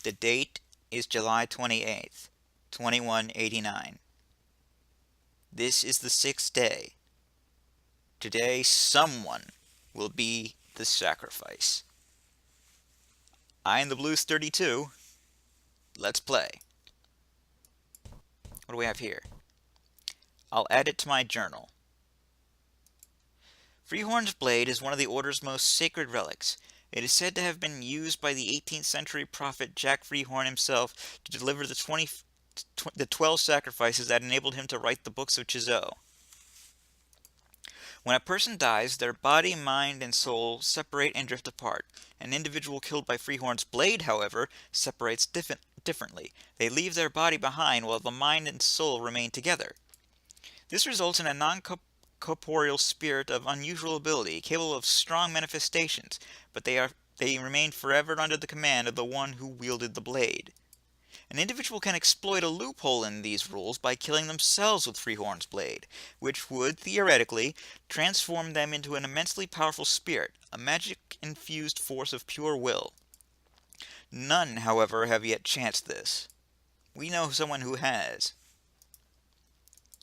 The date is July 28th, 2189. This is the 6th day. Today, someone will be the sacrifice. I am the Blues 32. Let's play. What do we have here? I'll add it to my journal. Freehorn's blade is one of the Order's most sacred relics. It is said to have been used by the 18th century prophet Jack Freehorn himself to deliver the 12 sacrifices that enabled him to write the books of Chzo. When a person dies, their body, mind, and soul separate and drift apart. An individual killed by Freehorn's blade, however, separates differently. They leave their body behind while the mind and soul remain together. This results in a non-corporeal spirit of unusual ability, capable of strong manifestations, but they remain forever under the command of the one who wielded the blade. An individual can exploit a loophole in these rules by killing themselves with Freehorn's blade, which would, theoretically, transform them into an immensely powerful spirit, a magic-infused force of pure will. None, however, have yet chanced this. We know someone who has.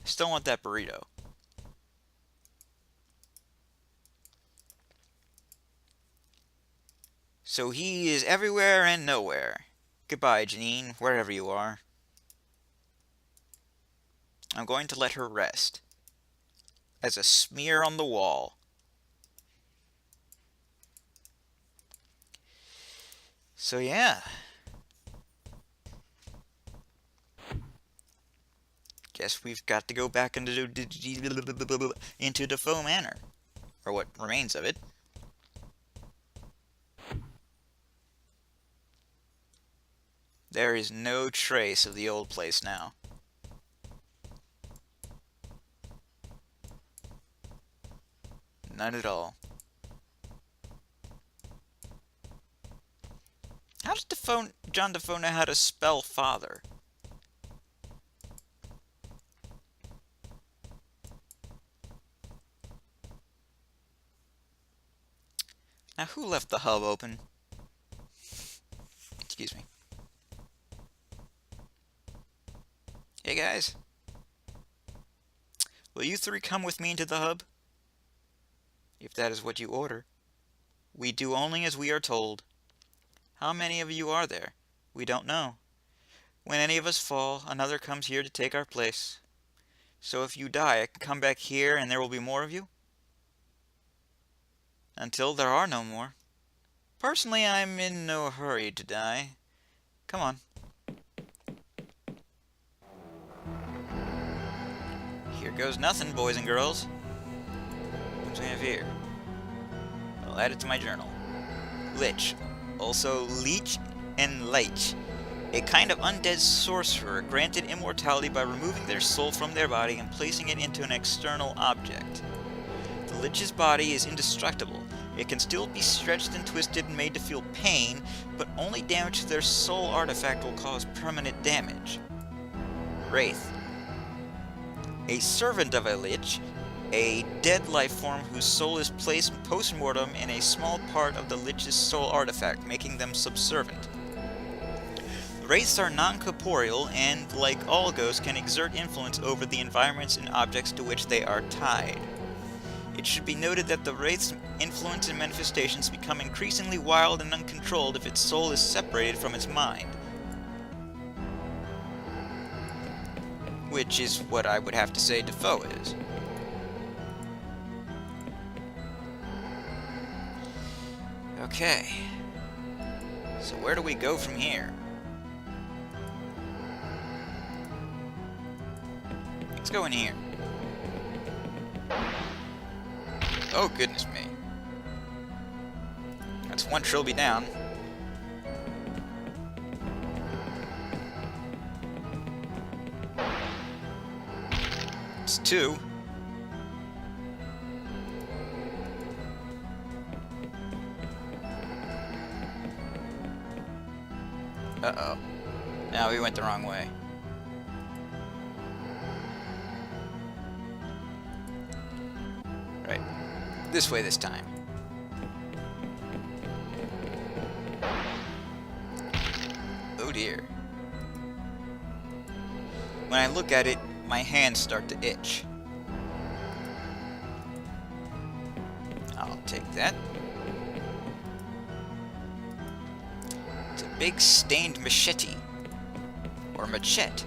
Still want that burrito. So he is everywhere and nowhere. Goodbye, Janine, wherever you are. I'm going to let her rest. As a smear on the wall. So yeah. Guess we've got to go back into Defoe Manor. Or what remains of it. There is no trace of the old place now. None at all. How does John Defoe know how to spell father? Now, who left the hub open? Excuse me. Hey guys, will you three come with me into the hub? If that is what you order. We do only as we are told. How many of you are there? We don't know. When any of us fall, another comes here to take our place. So if you die, I can come back here and there will be more of you? Until there are no more. Personally, I'm in no hurry to die. Come on. Here goes nothing, boys and girls. What do we have here? I'll add it to my journal. Lich. Also Leech and Leich. A kind of undead sorcerer granted immortality by removing their soul from their body and placing it into an external object. The Lich's body is indestructible. It can still be stretched and twisted and made to feel pain, but only damage to their soul artifact will cause permanent damage. Wraith. A servant of a Lich, a dead life form whose soul is placed post-mortem in a small part of the Lich's soul artifact, making them subservient. Wraiths are non-corporeal and, like all ghosts, can exert influence over the environments and objects to which they are tied. It should be noted that the Wraith's influence and manifestations become increasingly wild and uncontrolled if its soul is separated from its mind. Which is what I would have to say Defoe is. Okay. So where do we go from here? Let's go in here. Oh, goodness me. That's one trilby down. It's two. Uh-oh. Now we went the wrong way. Right. This way this time. dear. When I look at it, my hands start to itch. I'll take that. It's a big stained machete. Or machete.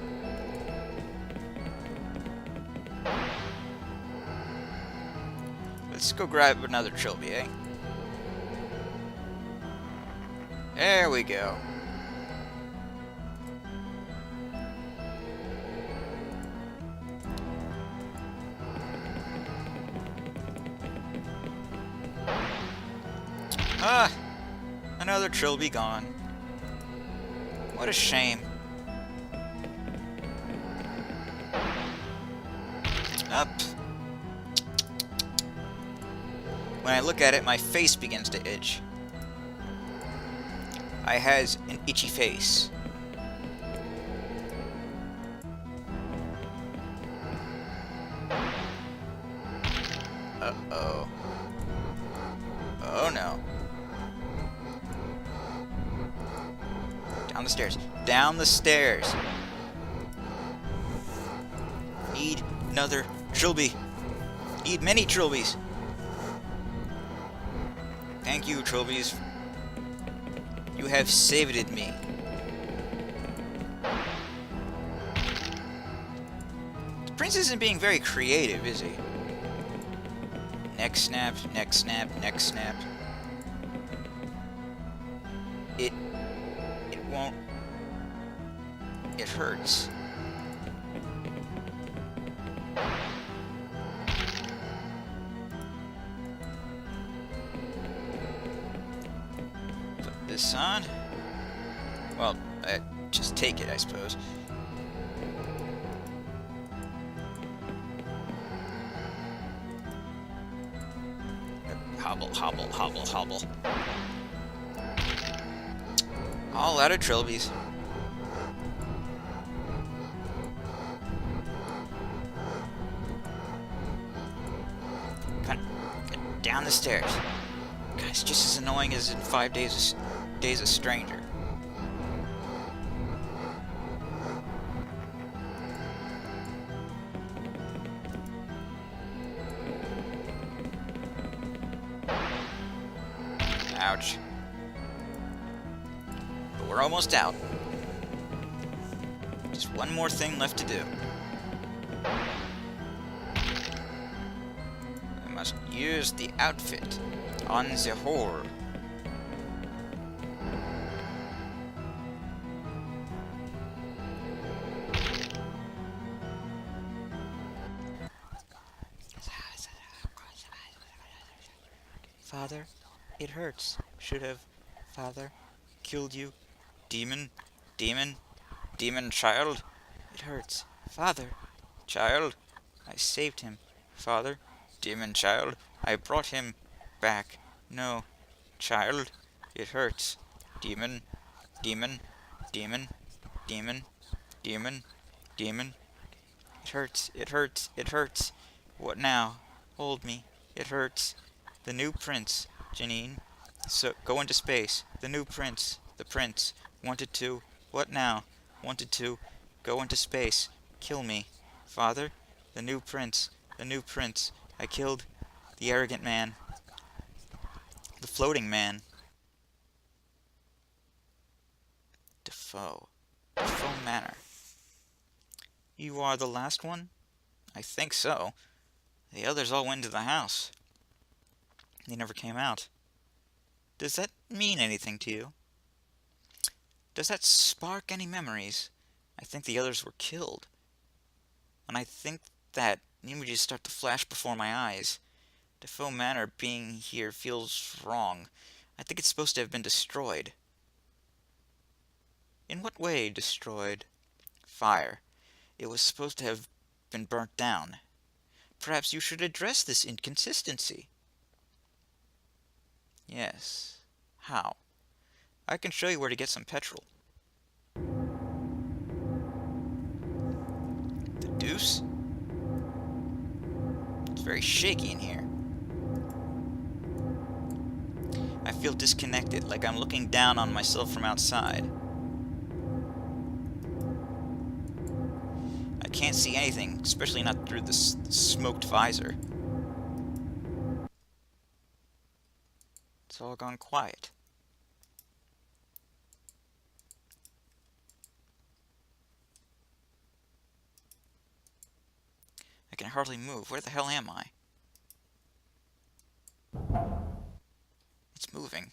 Let's go grab another trilby, eh? There we go. Ah! Another trilby gone. What a shame. Up. When I look at it, my face begins to itch. I has an itchy face. Uh-oh. Oh no. Down the stairs. Down the stairs. Need another trilby. Need many trilbies. Thank you, trilbies. You have saved me. The prince isn't being very creative, is he? Neck snap, neck snap, neck snap. It won't. It hurts. Put this on. Well, just take it, I suppose. Hobble, hobble, hobble, hobble. All out of trilbies. Come on, get down the stairs. God, it's just as annoying as in 5 Days a Stranger. Ouch. But we're almost out. Just one more thing left to do. I must use the outfit on the whore. Father, it hurts. Should have, Father, killed you. Demon, demon, demon child. It hurts. Father, child, I saved him. Father, demon child, I brought him back. No, child, it hurts. Demon, demon, demon, demon, demon, demon. It hurts, it hurts, it hurts. What now? Hold me. It hurts. The new prince, Janine. So, go into space. The new prince. The prince. Wanted to. What now? Wanted to. Go into space. Kill me. Father? The new prince. The new prince. I killed the arrogant man. The floating man. Defoe. Defoe Manor. You are the last one? I think so. The others all went to the house. They never came out. Does that mean anything to you? Does that spark any memories? I think the others were killed. When I think that, images start to flash before my eyes. Defoe Manor being here feels wrong. I think it's supposed to have been destroyed. In what way destroyed? Fire. It was supposed to have been burnt down. Perhaps you should address this inconsistency. Yes. How? I can show you where to get some petrol. The deuce? It's very shaky in here. I feel disconnected, like I'm looking down on myself from outside. can't see anything, especially not through the smoked visor. It's all gone quiet. I can hardly move. Where the hell am I? It's moving.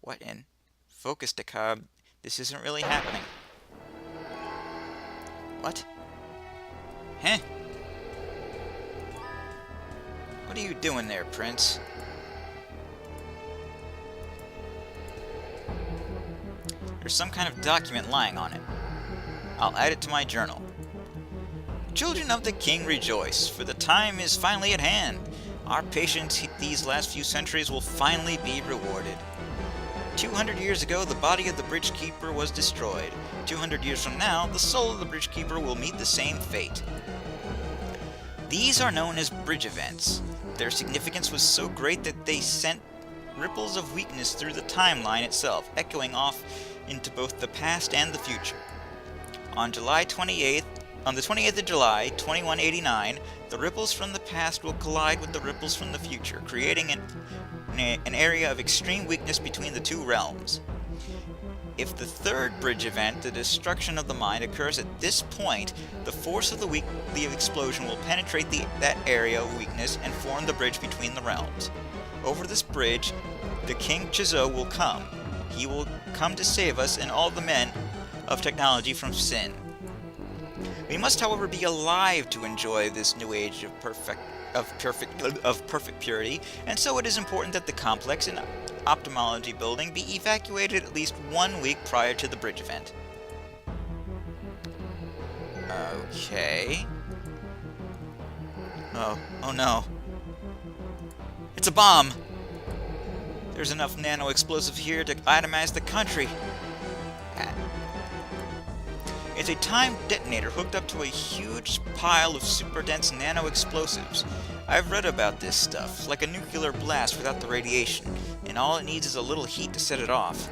What in? Focus, Decab. This isn't really happening. What? Huh? What are you doing there, Prince? There's some kind of document lying on it. I'll add it to my journal. Children of the King rejoice, for the time is finally at hand. Our patience these last few centuries will finally be rewarded. 200 years ago, the body of the Bridge Keeper was destroyed. 200 years from now, the soul of the Bridge Keeper will meet the same fate. These are known as bridge events. Their significance was so great that they sent ripples of weakness through the timeline itself, echoing off into both the past and the future. On the 28th of July, 2189, the ripples from the past will collide with the ripples from the future, creating an area of extreme weakness between the two realms. If the third bridge event, the destruction of the mind, occurs at this point, the force of the explosion will penetrate that area of weakness and form the bridge between the realms. Over this bridge, the King Chzo will come. He will come to save us and all the men of technology from sin. We must, however, be alive to enjoy this new age of perfect purity, and so it is important that the complex and ophthalmology building be evacuated at least 1 week prior to the bridge event. Okay. Oh no. It's a bomb! There's enough nano-explosive here to atomize the country. It's a timed detonator hooked up to a huge pile of super-dense nano-explosives. I've read about this stuff, like a nuclear blast without the radiation, and all it needs is a little heat to set it off.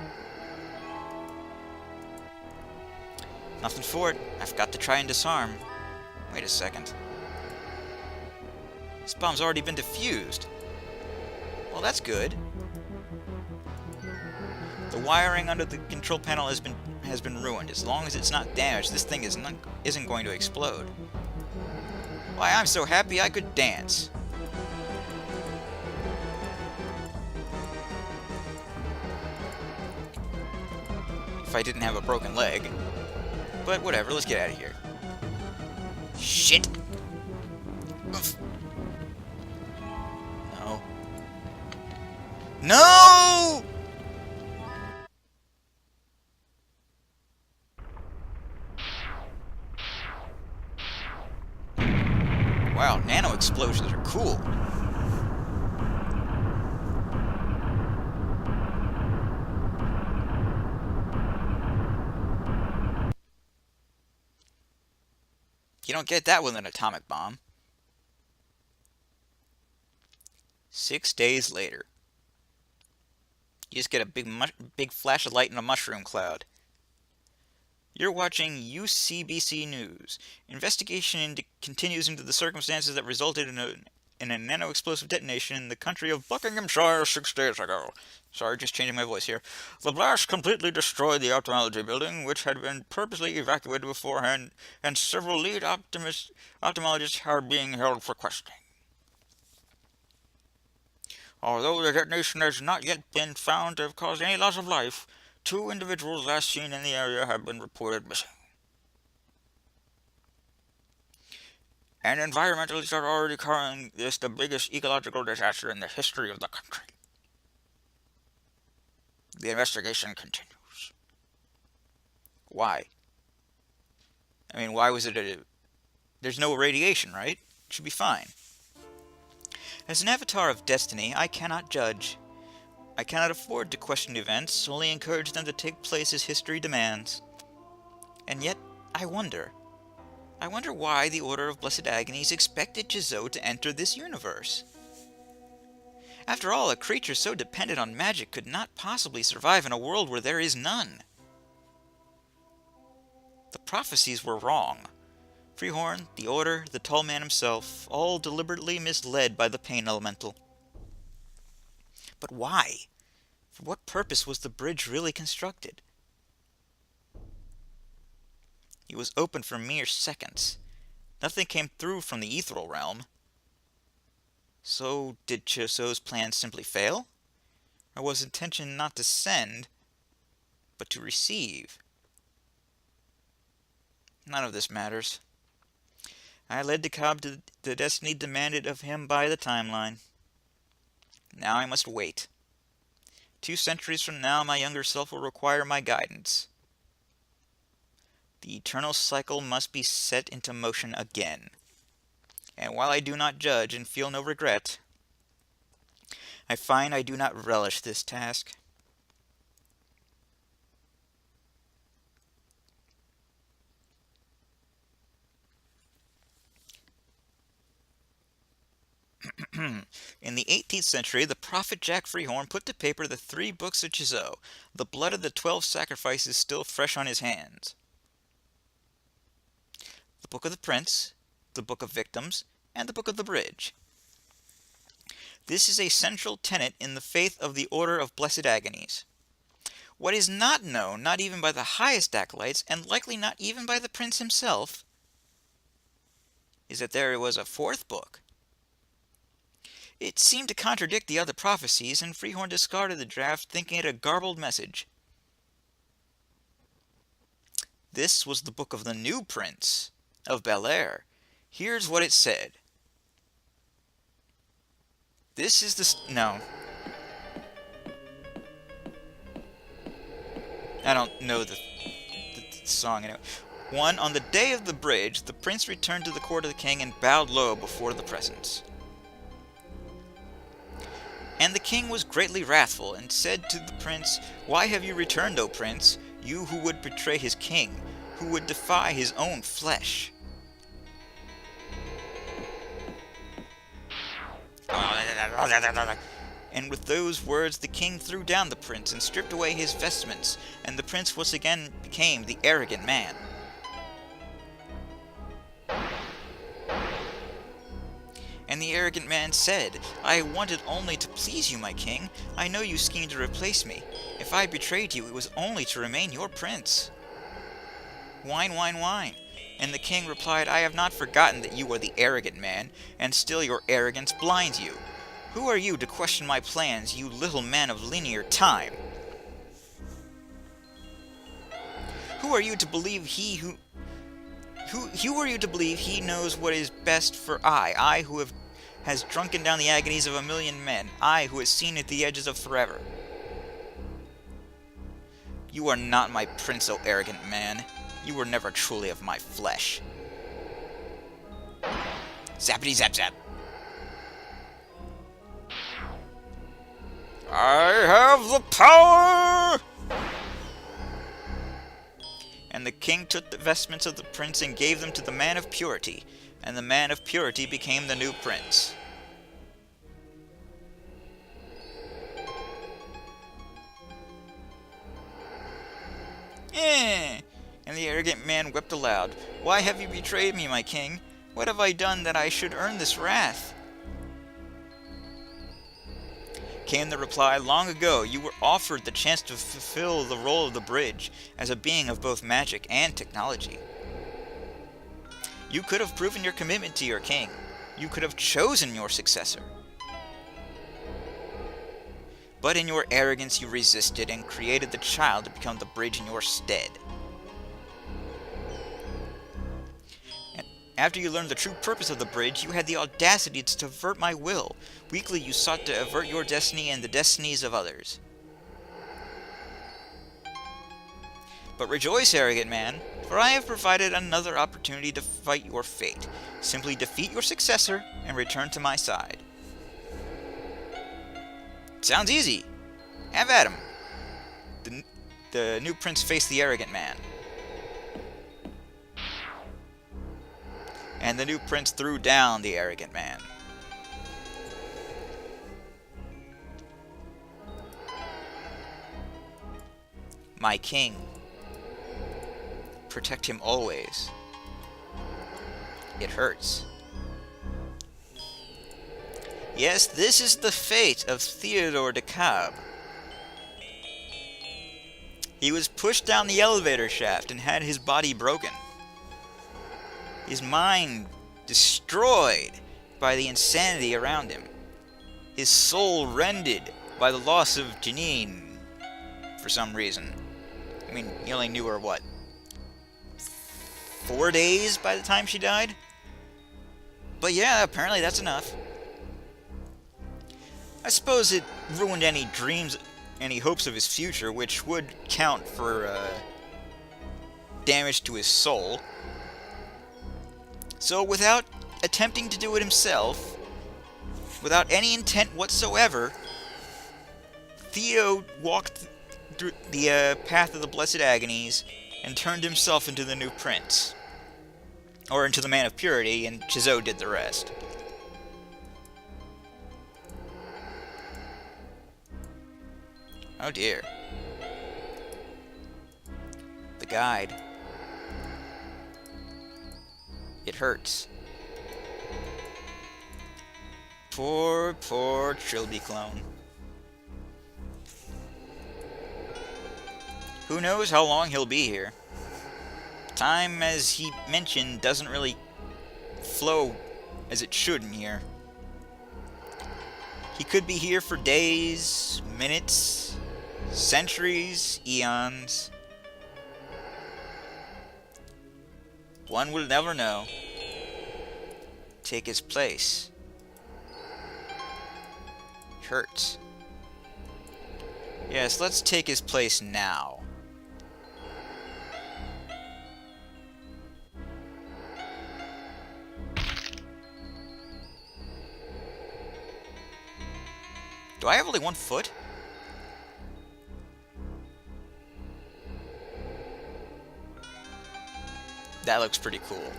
Nothing for it. I've got to try and disarm. Wait a second. This bomb's already been defused. Well, that's good. The wiring under the control panel has been ruined. As long as it's not damaged, this thing isn't going to explode. Why, I'm so happy I could dance. If I didn't have a broken leg. But whatever, let's get out of here. Shit! Oof. No. No! Wow, nano explosions are cool. You don't get that with an atomic bomb. 6 days later. You just get a big flash of light in a mushroom cloud. You're watching UCBC News. Investigation continues into the circumstances that resulted in a nano-explosive detonation in the country of Buckinghamshire 6 days ago. Sorry, just changing my voice here. The blast completely destroyed the ophthalmology building, which had been purposely evacuated beforehand, and several lead ophthalmologists are being held for questioning. Although the detonation has not yet been found to have caused any loss of life, 2 individuals last seen in the area have been reported missing. And environmentalists are already calling this the biggest ecological disaster in the history of the country. The investigation continues. Why? I mean, why was it there's no radiation, right? It should be fine. As an avatar of destiny, I cannot judge. I cannot afford to question events, only encourage them to take place as history demands. And yet, I wonder why the Order of Blessed Agonies expected Chzo to enter this universe. After all, a creature so dependent on magic could not possibly survive in a world where there is none. The prophecies were wrong. Freehorn, the Order, the Tall Man himself, all deliberately misled by the Pain Elemental. But why? For what purpose was the bridge really constructed? It was open for mere seconds. Nothing came through from the ethereal realm. So, did Chzo's plan simply fail? Or was intention not to send, but to receive? None of this matters. I led Dakab to the destiny demanded of him by the timeline. Now I must wait. 2 centuries from now, my younger self will require my guidance. The eternal cycle must be set into motion again. And while I do not judge and feel no regret, I find I do not relish this task. In the 18th century, the prophet Jack Freehorn put to paper the 3 books of Chzo, the blood of the 12 sacrifices still fresh on his hands. The Book of the Prince, the Book of Victims, and the Book of the Bridge. This is a central tenet in the faith of the Order of Blessed Agonies. What is not known, not even by the highest acolytes, and likely not even by the Prince himself, is that there was a 4th book. It seemed to contradict the other prophecies, and Freehorn discarded the draft, thinking it a garbled message. This was the book of the new Prince of Bel Air. Here's what it said. This is the... No. I don't know the song anyway. 1. On the day of the bridge, the prince returned to the court of the king and bowed low before the presence. And the king was greatly wrathful, and said to the prince, Why have you returned, O prince, you who would betray his king, who would defy his own flesh? And with those words the king threw down the prince, and stripped away his vestments, and the prince once again became the arrogant man. And the arrogant man said, I wanted only to please you, my king. I know you schemed to replace me. If I betrayed you, it was only to remain your prince. Whine, whine, whine. And the king replied, I have not forgotten that you are the arrogant man, and still your arrogance blinds you. Who are you to question my plans, you little man of linear time? Who are you to believe who are you to believe he knows what is best for I who has drunken down the agonies of a million men, I who has seen at the edges of forever? You are not my prince, O arrogant man. You were never truly of my flesh. Zappity zap zap. I have the power! And the king took the vestments of the prince and gave them to the man of purity, and the man of purity became the new prince. And the arrogant man wept aloud. Why have you betrayed me, my king? What have I done that I should earn this wrath? Came the reply, long ago you were offered the chance to fulfill the role of the bridge as a being of both magic and technology. You could have proven your commitment to your king. You could have chosen your successor. But in your arrogance you resisted and created the child to become the bridge in your stead. And after you learned the true purpose of the bridge, you had the audacity to subvert my will. Weakly you sought to avert your destiny and the destinies of others. But rejoice, arrogant man, for I have provided another opportunity to fight your fate. Simply defeat your successor and return to my side. Sounds easy. Have at him. The new prince faced the arrogant man. And the new prince threw down the arrogant man. My king, protect him always. It hurts. Yes, this is the fate of Theodore de Cab. He was pushed down the elevator shaft and had his body broken. His mind destroyed by the insanity around him. His soul rended by the loss of Janine for some reason. I mean, he only knew her, what, 4 days by the time she died? But yeah, apparently that's enough. I suppose it ruined any dreams, any hopes of his future, which would count for damage to his soul. So without attempting to do it himself, without any intent whatsoever, Theo walked through the path of the Blessed Agonies and turned himself into the new prince. Or into the Man of Purity, and Chzo did the rest. Oh dear. The guide. It hurts. Poor Trilby clone. Who knows how long he'll be here? Time, as he mentioned, doesn't really flow as it should in here. He could be here for days, minutes, centuries, eons. One will never know. Take his place. It hurts. Yes, let's take his place now. Do I have only 1 foot? That looks pretty cool.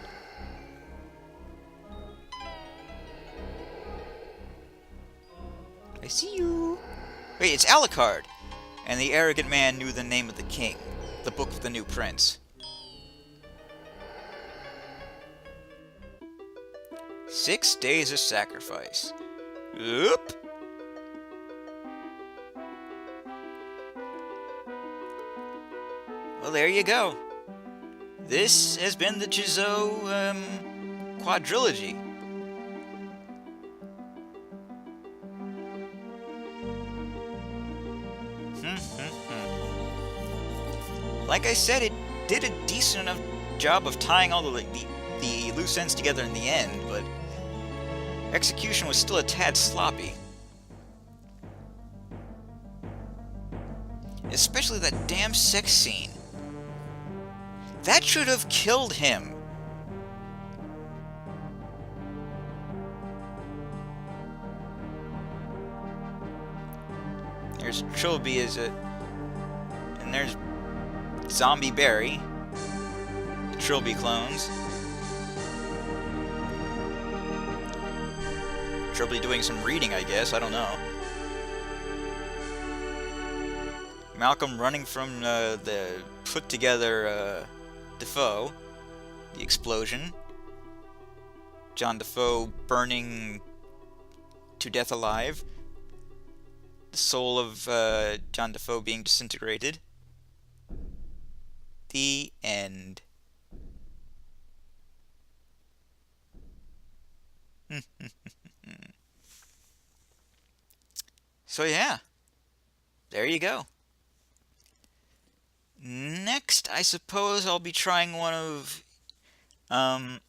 I see you. Wait, it's Alucard! And the arrogant man knew the name of the king. The book of the new prince. 6 days of sacrifice. Oop! Well, there you go. This has been the Chzo, quadrilogy. Like I said, it did a decent enough job of tying all the loose ends together in the end, but execution was still a tad sloppy. Especially that damn sex scene. That should have killed him. There's Trilby and there's Zombie Barry, the Trilby clones. Trilby doing some reading, I guess, I don't know. Malcolm running from the put-together Defoe, the explosion. John Defoe burning to death alive. The soul of John Defoe being disintegrated. The end. So yeah, there you go. Next, I suppose I'll be trying one of, I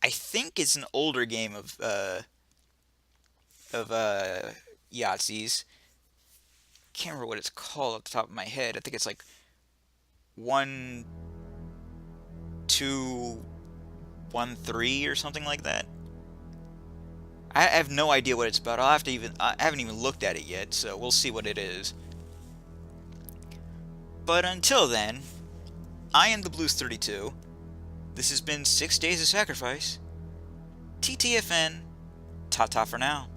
think it's an older game of Yahtzees. Can't remember what it's called off the top of my head. I think it's like 1, 2, 1, 3 or something like that. I have no idea what it's about. I haven't even looked at it yet, so we'll see what it is. But until then, I am the Blues32. This has been 6 Days of Sacrifice. TTFN. Ta-ta for now.